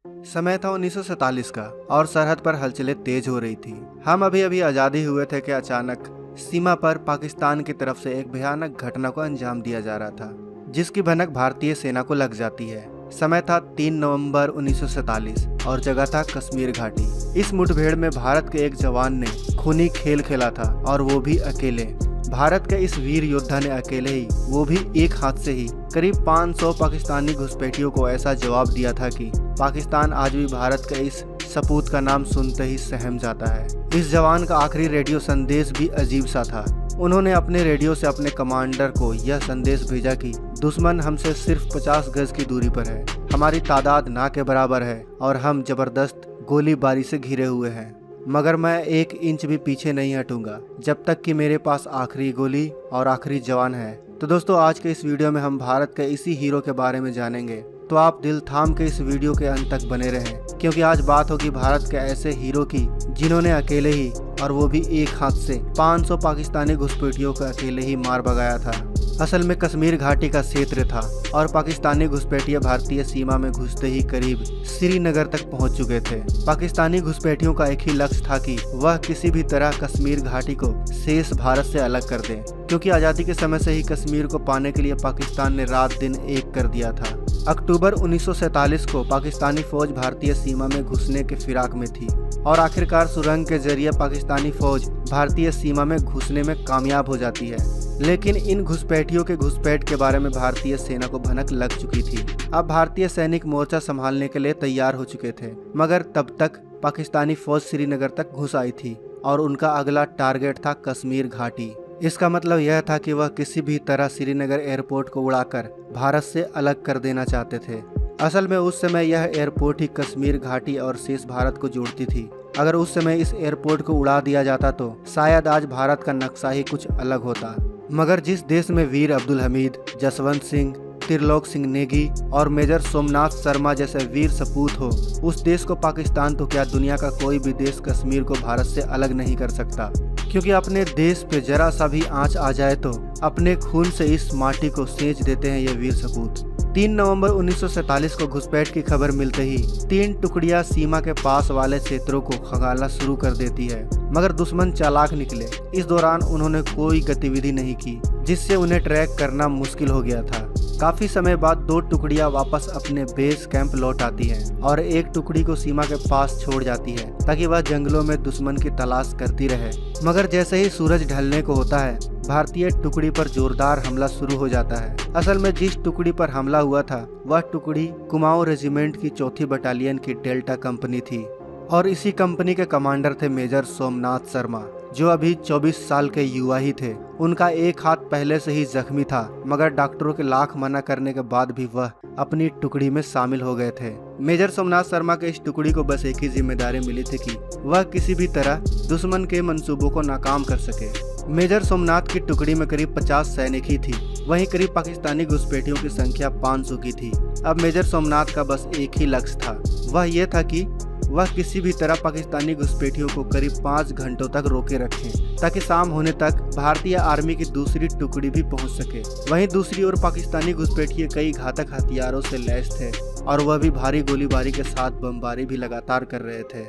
समय था 1947 का और सरहद पर हलचलें तेज हो रही थी। हम अभी अभी आजादी हुए थे कि अचानक सीमा पर पाकिस्तान की तरफ से एक भयानक घटना को अंजाम दिया जा रहा था, जिसकी भनक भारतीय सेना को लग जाती है। समय था 3 नवंबर 1947 और जगह था कश्मीर घाटी। इस मुठभेड़ में भारत के एक जवान ने खूनी खेल खेला था और वो भी अकेले। भारत के इस वीर योद्धा ने अकेले ही, वो भी एक हाथ से ही, करीब 500 पाकिस्तानी घुसपैठियों को ऐसा जवाब दिया था कि पाकिस्तान आज भी भारत के इस सपूत का नाम सुनते ही सहम जाता है। इस जवान का आखिरी रेडियो संदेश भी अजीब सा था। उन्होंने अपने रेडियो से अपने कमांडर को यह संदेश भेजा कि दुश्मन हमसे सिर्फ 50 गज की दूरी पर है, हमारी तादाद ना के बराबर है और हम जबरदस्त गोलीबारी से घिरे हुए हैं, मगर मैं 1 इंच भी पीछे नहीं हटूंगा जब तक कि मेरे पास आखिरी गोली और आखिरी जवान है। तो दोस्तों, आज के इस वीडियो में हम भारत के इसी हीरो के बारे में जानेंगे, तो आप दिल थाम के इस वीडियो के अंत तक बने रहें, क्योंकि आज बात होगी भारत के ऐसे हीरो की जिन्होंने अकेले ही, और वो भी एक हाथ से, 500 पाकिस्तानी घुसपैठियों को अकेले ही मार भगाया था। असल में कश्मीर घाटी का क्षेत्र था और पाकिस्तानी घुसपैठिए भारतीय सीमा में घुसते ही करीब श्रीनगर तक पहुंच चुके थे। पाकिस्तानी घुसपैठियों का एक ही लक्ष्य था कि वह किसी भी तरह कश्मीर घाटी को शेष भारत से अलग कर दें, क्योंकि आज़ादी के समय से ही कश्मीर को पाने के लिए पाकिस्तान ने रात दिन एक कर दिया था। अक्टूबर 1947 को पाकिस्तानी फौज भारतीय सीमा में घुसने के फिराक में थी और आखिरकार सुरंग के जरिए पाकिस्तानी फौज भारतीय सीमा में घुसने में कामयाब हो जाती है। लेकिन इन घुसपैठियों के घुसपैठ के बारे में भारतीय सेना को भनक लग चुकी थी। अब भारतीय सैनिक मोर्चा संभालने के लिए तैयार हो चुके थे, मगर तब तक पाकिस्तानी फौज श्रीनगर तक घुस आई थी और उनका अगला टारगेट था कश्मीर घाटी। इसका मतलब यह था कि वह किसी भी तरह श्रीनगर एयरपोर्ट को उड़ाकर भारत से अलग कर देना चाहते थे। असल में उस समय यह एयरपोर्ट ही कश्मीर घाटी और शेष भारत को जोड़ती थी। अगर उस समय इस एयरपोर्ट को उड़ा दिया जाता तो शायद आज भारत का नक्शा ही कुछ अलग होता। मगर जिस देश में वीर अब्दुल हमीद, जसवंत सिंह, त्रिलोक सिंह नेगी और मेजर सोमनाथ शर्मा जैसे वीर सपूत हो, उस देश को पाकिस्तान तो क्या दुनिया का कोई भी देश कश्मीर को भारत से अलग नहीं कर सकता, क्योंकि अपने देश पे जरा सा भी आंच आ जाए तो अपने खून से इस माटी को सेंच देते हैं ये वीर सपूत। 3 नवंबर 1947 को घुसपैठ की खबर मिलते ही 3 टुकड़ियां सीमा के पास वाले क्षेत्रों को खंगालना शुरू कर देती है, मगर दुश्मन चालाक निकले। इस दौरान उन्होंने कोई गतिविधि नहीं की, जिससे उन्हें ट्रैक करना मुश्किल हो गया था। काफी समय बाद 2 टुकड़ियां वापस अपने बेस कैंप लौट आती हैं और एक टुकड़ी को सीमा के पास छोड़ जाती है ताकि वह जंगलों में दुश्मन की तलाश करती रहे। मगर जैसे ही सूरज ढलने को होता है, भारतीय टुकड़ी पर जोरदार हमला शुरू हो जाता है। असल में जिस टुकड़ी पर हमला हुआ था वह टुकड़ी कुमाऊं रेजिमेंट की 4थी बटालियन की डेल्टा कंपनी थी और इसी कंपनी के कमांडर थे मेजर सोमनाथ शर्मा, जो अभी 24 साल के युवा ही थे। उनका एक हाथ पहले से ही जख्मी था, मगर डॉक्टरों के लाख मना करने के बाद भी वह अपनी टुकड़ी में शामिल हो गए थे। मेजर सोमनाथ शर्मा के इस टुकड़ी को बस एक ही जिम्मेदारी मिली थी कि वह किसी भी तरह दुश्मन के मंसूबों को नाकाम कर सके। मेजर सोमनाथ की टुकड़ी में करीब 50 सैनिक ही थी, वहीं करीब पाकिस्तानी घुसपैठियों की संख्या 500 की थी। अब मेजर सोमनाथ का बस एक ही लक्ष्य था, वह ये था कि वह किसी भी तरह पाकिस्तानी घुसपैठियों को करीब 5 घंटों तक रोके रखें, ताकि शाम होने तक भारतीय आर्मी की दूसरी टुकड़ी भी पहुंच सके। वहीं दूसरी ओर पाकिस्तानी घुसपैठिए कई घातक हथियारों से लैस थे और वह भी भारी गोलीबारी के साथ बमबारी भी लगातार कर रहे थे।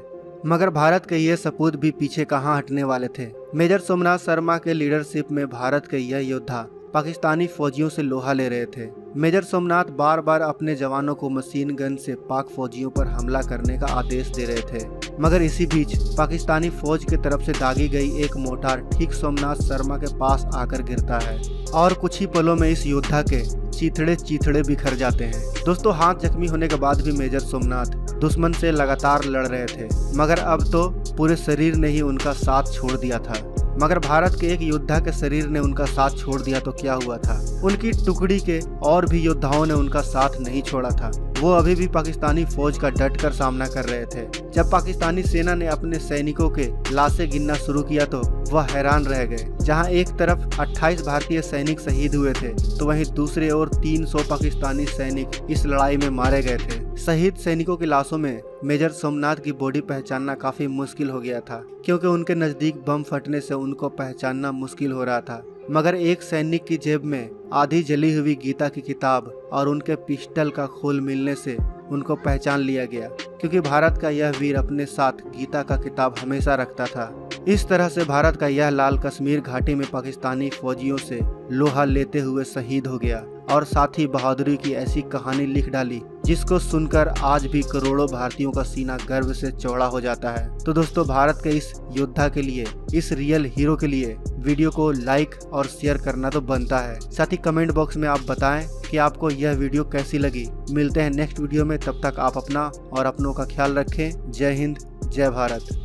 मगर भारत के ये सपूत भी पीछे कहाँ हटने वाले थे। मेजर सोमनाथ शर्मा के लीडरशिप में भारत के यह योद्धा पाकिस्तानी फौजियों से लोहा ले रहे थे। मेजर सोमनाथ बार बार अपने जवानों को मशीन गन से पाक फौजियों पर हमला करने का आदेश दे रहे थे, मगर इसी बीच पाकिस्तानी फौज की तरफ से दागी गई एक मोटार ठीक सोमनाथ शर्मा के पास आकर गिरता है और कुछ ही पलों में इस योद्धा के चीथड़े बिखर जाते हैं। दोस्तों, हाथ जख्मी होने के बाद भी मेजर सोमनाथ दुश्मन से लगातार लड़ रहे थे, मगर अब तो पूरे शरीर ने ही उनका साथ छोड़ दिया था। मगर भारत के एक योद्धा के शरीर ने उनका साथ छोड़ दिया तो क्या हुआ था, उनकी टुकड़ी के और भी योद्धाओं ने उनका साथ नहीं छोड़ा था। वो अभी भी पाकिस्तानी फौज का डटकर सामना कर रहे थे। जब पाकिस्तानी सेना ने अपने सैनिकों के लाशें गिनना शुरू किया तो वह हैरान रह गए। जहां एक तरफ 28 भारतीय सैनिक शहीद हुए थे, तो वहीं दूसरी ओर 300 पाकिस्तानी सैनिक इस लड़ाई में मारे गए थे। शहीद सैनिकों की लाशों में मेजर सोमनाथ की बॉडी पहचानना काफी मुश्किल हो गया था, क्योंकि उनके नजदीक बम फटने से उनको पहचानना मुश्किल हो रहा था। मगर एक सैनिक की जेब में आधी जली हुई गीता की किताब और उनके पिस्टल का खोल मिलने से उनको पहचान लिया गया। क्योंकि भारत का यह वीर अपने साथ गीता का किताब हमेशा रखता था। इस तरह से भारत का यह लाल कश्मीर घाटी में पाकिस्तानी फौजियों से लोहा लेते हुए शहीद हो गया और साथ ही बहादुरी की ऐसी कहानी लिख डाली जिसको सुनकर आज भी करोड़ों भारतीयों का सीना गर्व से चौड़ा हो जाता है। तो दोस्तों, भारत के इस योद्धा के लिए, इस रियल हीरो के लिए वीडियो को लाइक और शेयर करना तो बनता है। साथ ही कमेंट बॉक्स में आप बताएं कि आपको यह वीडियो कैसी लगी। मिलते हैं नेक्स्ट वीडियो में, तब तक आप अपना और अपनों का ख्याल रखें। जय हिंद, जय भारत।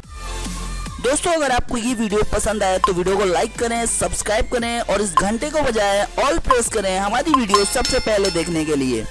दोस्तों, अगर आपको ये वीडियो पसंद आए तो वीडियो को लाइक करें, सब्सक्राइब करें और इस घंटे को बजाय ऑल प्रेस करें हमारी वीडियो सबसे पहले देखने के लिए।